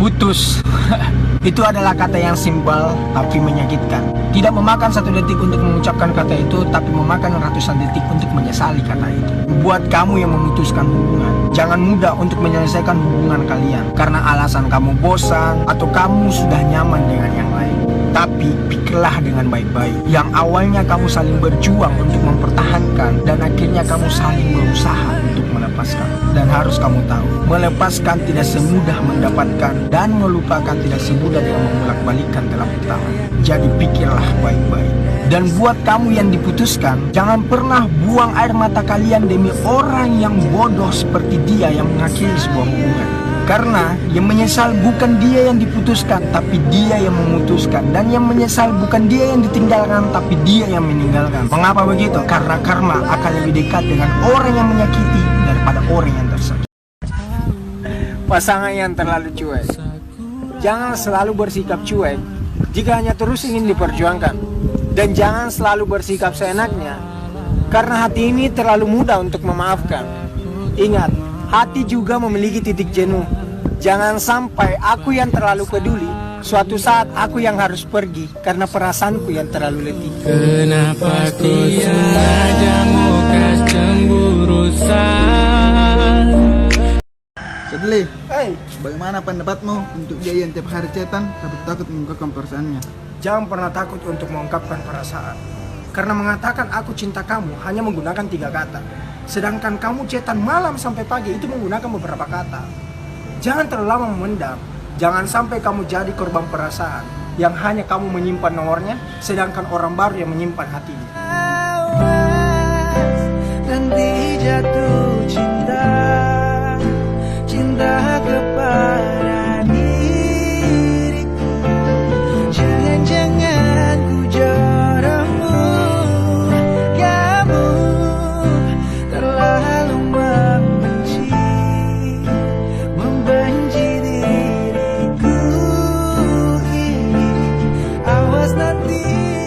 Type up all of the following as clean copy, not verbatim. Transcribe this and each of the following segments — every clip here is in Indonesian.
Putus. Itu adalah kata yang simpel tapi menyakitkan. Tidak memakan 1 detik untuk mengucapkan kata itu, tapi memakan ratusan detik untuk menyesali kata itu. Buat kamu yang memutuskan hubungan, jangan mudah untuk menyelesaikan hubungan kalian karena alasan kamu bosan atau kamu sudah nyaman dengan yang lain. Tapi pikirlah dengan baik-baik. Yang awalnya kamu saling berjuang untuk mempertahankan dan akhirnya kamu saling berusaha untuk melepaskan. Dan harus kamu tahu, melepaskan tidak semudah mendapatkan dan melupakan tidak semudah dengan membolak-balikan dalam tangan. Jadi pikirlah baik-baik. Dan buat kamu yang diputuskan, jangan pernah buang air mata kalian demi orang yang bodoh seperti dia yang mengakhiri sebuah hubungan. Karena yang menyesal bukan dia yang diputuskan, tapi dia yang memutuskan. Dan yang menyesal bukan dia yang ditinggalkan, tapi dia yang meninggalkan. Mengapa begitu? Karena karma akan lebih dekat dengan orang yang menyakiti daripada orang yang tersakiti. Pasangan yang terlalu cuek, jangan selalu bersikap cuek jika hanya terus ingin diperjuangkan. Dan jangan selalu bersikap seenaknya, karena hati ini terlalu mudah untuk memaafkan. Ingat, hati juga memiliki titik jenuh. Jangan sampai aku yang terlalu peduli, suatu saat aku yang harus pergi karena perasaanku yang terlalu letih. Kenapa kau sengaja muka cemburusan? Sadli, Hey, bagaimana pendapatmu untuk dia yang tiap hari chatan tapi takut mengungkapkan perasaannya? jangan pernah takut untuk mengungkapkan perasaan. Karena mengatakan aku cinta kamu hanya menggunakan 3 kata. Sedangkan kamu chatan malam sampai pagi itu menggunakan beberapa kata. Jangan terlalu lama memendam. Jangan sampai kamu jadi korban perasaan yang hanya kamu menyimpan nomornya, sedangkan orang baru yang menyimpan hatinya. Nanti jatuh cinta, cinta kepada diriku. Jangan-jangan ku jodohmu, kamu terlalu membenci diriku ini. Awas nanti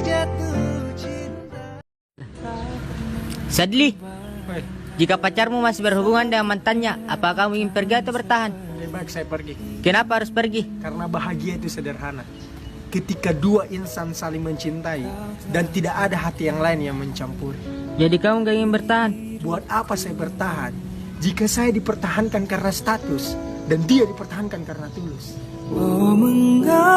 jatuh cinta. Sadli, Baik, jika pacarmu masih berhubungan dengan mantannya, apa kamu ingin pergi atau bertahan? lebih baik saya pergi. Kenapa harus pergi? Karena bahagia itu sederhana. Ketika 2 insan saling mencintai dan tidak ada hati yang lain yang mencampuri. Jadi kamu gak ingin bertahan? Buat apa saya bertahan jika saya dipertahankan karena status dan dia dipertahankan karena tulus? Oh, mengapakah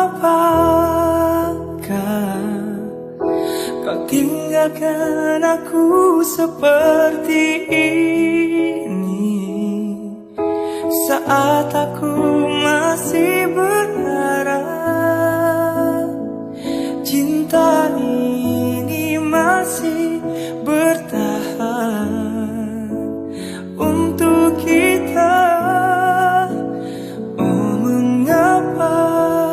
kau tinggalkan aku seperti ini saat aku masih berharap cinta ini masih bertahan untuk kita. Oh, mengapakah?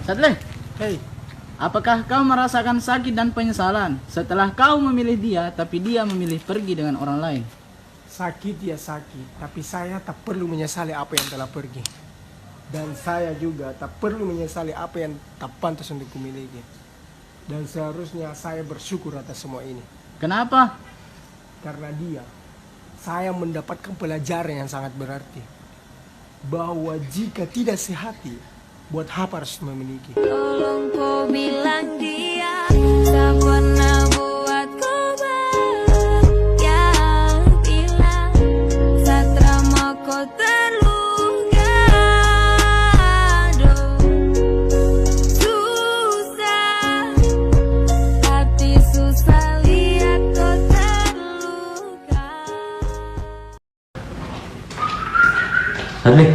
Sadli, Hei, apakah kau merasakan sakit dan penyesalan setelah kau memilih dia tapi dia memilih pergi dengan orang lain? sakit ya sakit, tapi saya tak perlu menyesali apa yang telah pergi. Dan saya juga tak perlu menyesali apa yang tak pantas untuk kumiliki. Dan seharusnya saya bersyukur atas semua ini. Kenapa? Karena dia, saya mendapatkan pelajaran yang sangat berarti. Bahwa jika tidak sehati, buat apa harus memiliki? Tolong kau bilang dia tak pernah buat kau bahagia. Bilang saat kau terluka. Aduh, susah, hati susah lihat kau terluka. Sadli,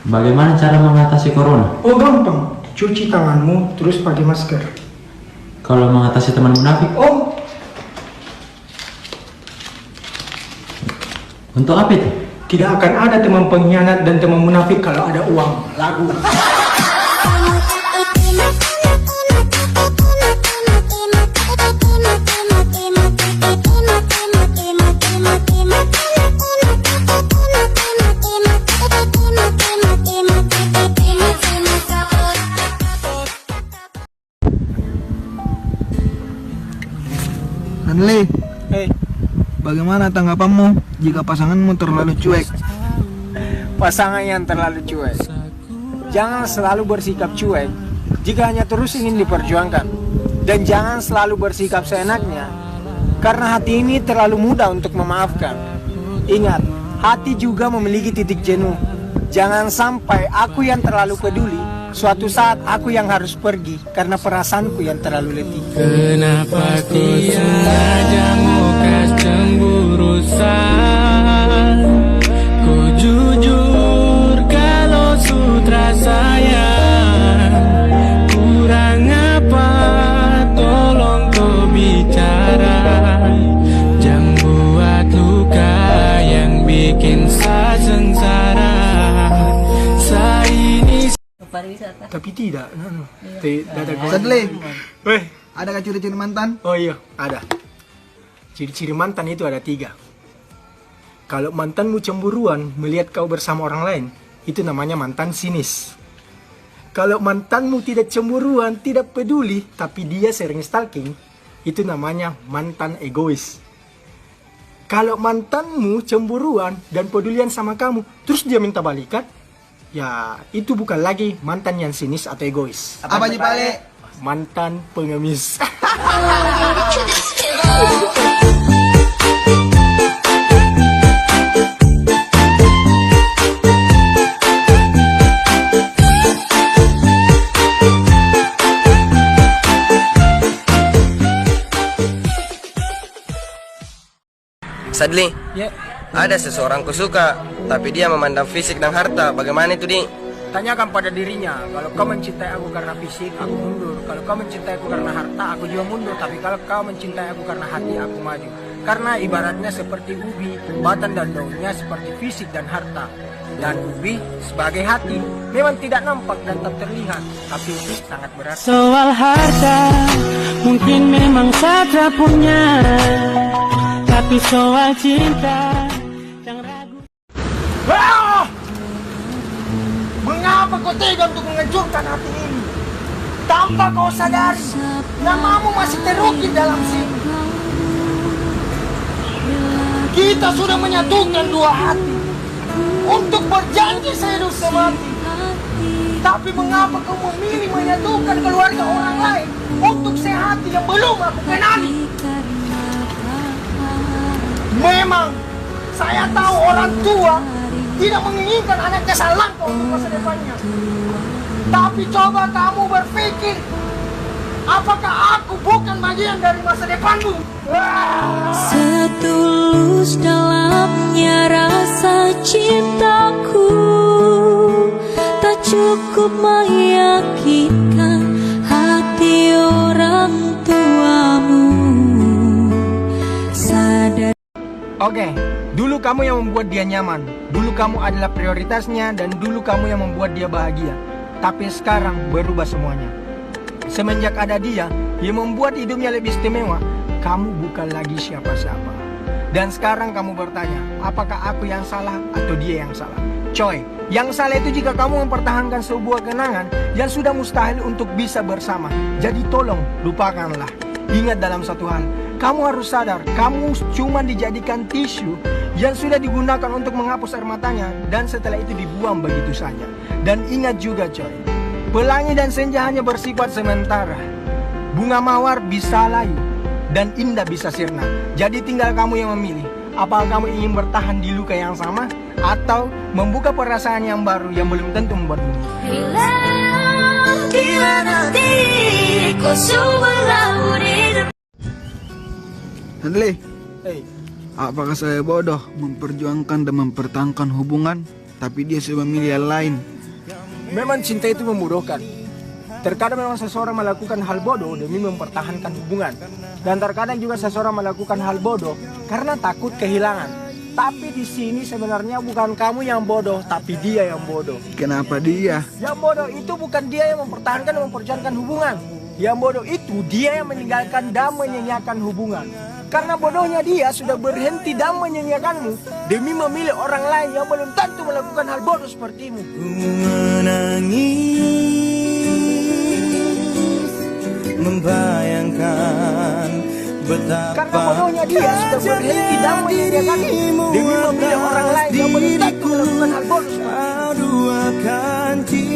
bagaimana cara mengatasi corona? Oh gampang, cuci tanganmu terus pakai masker. Kalau mengatasi teman munafik, Oh, untuk apa itu? tidak akan ada teman pengkhianat dan teman munafik kalau ada uang. Lagu. Sadli, Hei, Bagaimana tanggapanmu jika pasanganmu terlalu cuek? Pasangan yang terlalu cuek, jangan selalu bersikap cuek jika hanya terus ingin diperjuangkan. Dan jangan selalu bersikap seenaknya, karena hati ini terlalu mudah untuk memaafkan. Ingat, hati juga memiliki titik jenuh. Jangan sampai aku yang terlalu peduli, suatu saat aku yang harus pergi karena perasaanku yang terlalu letih. Kenapa ku sengaja muka cemburusan? Ku jujur kalau sutra sayang. Kurang apa, tolong kau bicara. Jangan buat luka yang bikin saya sengsara. Saya ini Tapi tidak, Sadli, Weh, adakah ciri-ciri mantan? oh iya, ada. Ciri-ciri mantan itu ada 3. Kalau mantanmu cemburuan melihat kau bersama orang lain, itu namanya mantan sinis. Kalau mantanmu tidak cemburuan, tidak peduli, tapi dia sering stalking, itu namanya mantan egois. Kalau mantanmu cemburuan dan pedulian sama kamu, terus dia minta balikan, ya itu bukan lagi mantan yang sinis atau egois. Apa Jepale? Mantan pengemis. Sadli, Ya, ada seseorang kusuka, tapi dia memandang fisik dan harta. Bagaimana itu, Di? tanyakan pada dirinya, kalau kau mencintai aku karena fisik, aku mundur. Kalau kau mencintai aku karena harta, aku juga mundur. Tapi kalau kau mencintai aku karena hati, aku maju. Karena ibaratnya seperti ubi, batang dan daunnya seperti fisik dan harta. Dan ubi sebagai hati memang tidak nampak dan tak terlihat, tapi ubi sangat berarti. soal harta mungkin memang saja punya, tapi soal cinta jangan ragu. Mengapa kau tega untuk menghancurkan hati ini? Tanpa kau sadari, namamu masih terukir dalam sini. Kita sudah menyatukan dua hati untuk berjanji sehidup semati. Tapi mengapa kau memilih menyatukan keluarga orang lain untuk sehati yang belum aku kenali? Memang saya tahu orang tua tidak menginginkan anaknya selangkah untuk masa depannya. Tapi coba kamu berpikir, apakah aku bukan bagian dari masa depanmu? Setulus dalamnya rasa cintaku, tak cukup meyakinkan hati orang tuamu. Sadar. Oke, dulu kamu yang membuat dia nyaman, dulu kamu adalah prioritasnya, dan dulu kamu yang membuat dia bahagia. Tapi sekarang berubah semuanya. Semenjak ada dia yang membuat hidupnya lebih istimewa, kamu bukan lagi siapa-siapa. Dan sekarang kamu bertanya, apakah aku yang salah atau dia yang salah? Coy, yang salah itu jika kamu mempertahankan sebuah kenangan yang sudah mustahil untuk bisa bersama. Jadi tolong lupakanlah. Ingat dalam satu hal, kamu harus sadar, kamu cuma dijadikan tisu yang sudah digunakan untuk menghapus air matanya, dan setelah itu dibuang begitu saja. Dan ingat juga coy, pelangi dan senja hanya bersifat sementara. Bunga mawar bisa layu dan indah bisa sirna. Jadi tinggal kamu yang memilih, apakah kamu ingin bertahan di luka yang sama atau membuka perasaan yang baru yang belum tentu membuatmu. Sadli, Hey, apakah saya bodoh memperjuangkan dan mempertahankan hubungan, tapi dia sudah memilih yang lain? memang cinta itu membodohkan. Terkadang memang seseorang melakukan hal bodoh demi mempertahankan hubungan, dan terkadang juga seseorang melakukan hal bodoh karena takut kehilangan. Tapi di sini sebenarnya bukan kamu yang bodoh, tapi dia yang bodoh. Kenapa dia? Yang bodoh itu bukan dia yang mempertahankan dan memperjuangkan hubungan. Yang bodoh itu dia yang meninggalkan dan menyanyiakan hubungan. Karena bodohnya dia sudah berhenti dan menyanyiakanmu demi memilih orang lain yang belum tentu melakukan hal bodoh sepertimu. Menangis, membayangkan betapa Karena bodohnya dia sudah berhenti damai yang dia kandung demi memilih orang lain yang belum tentu melakukan hal bodoh seperti itu.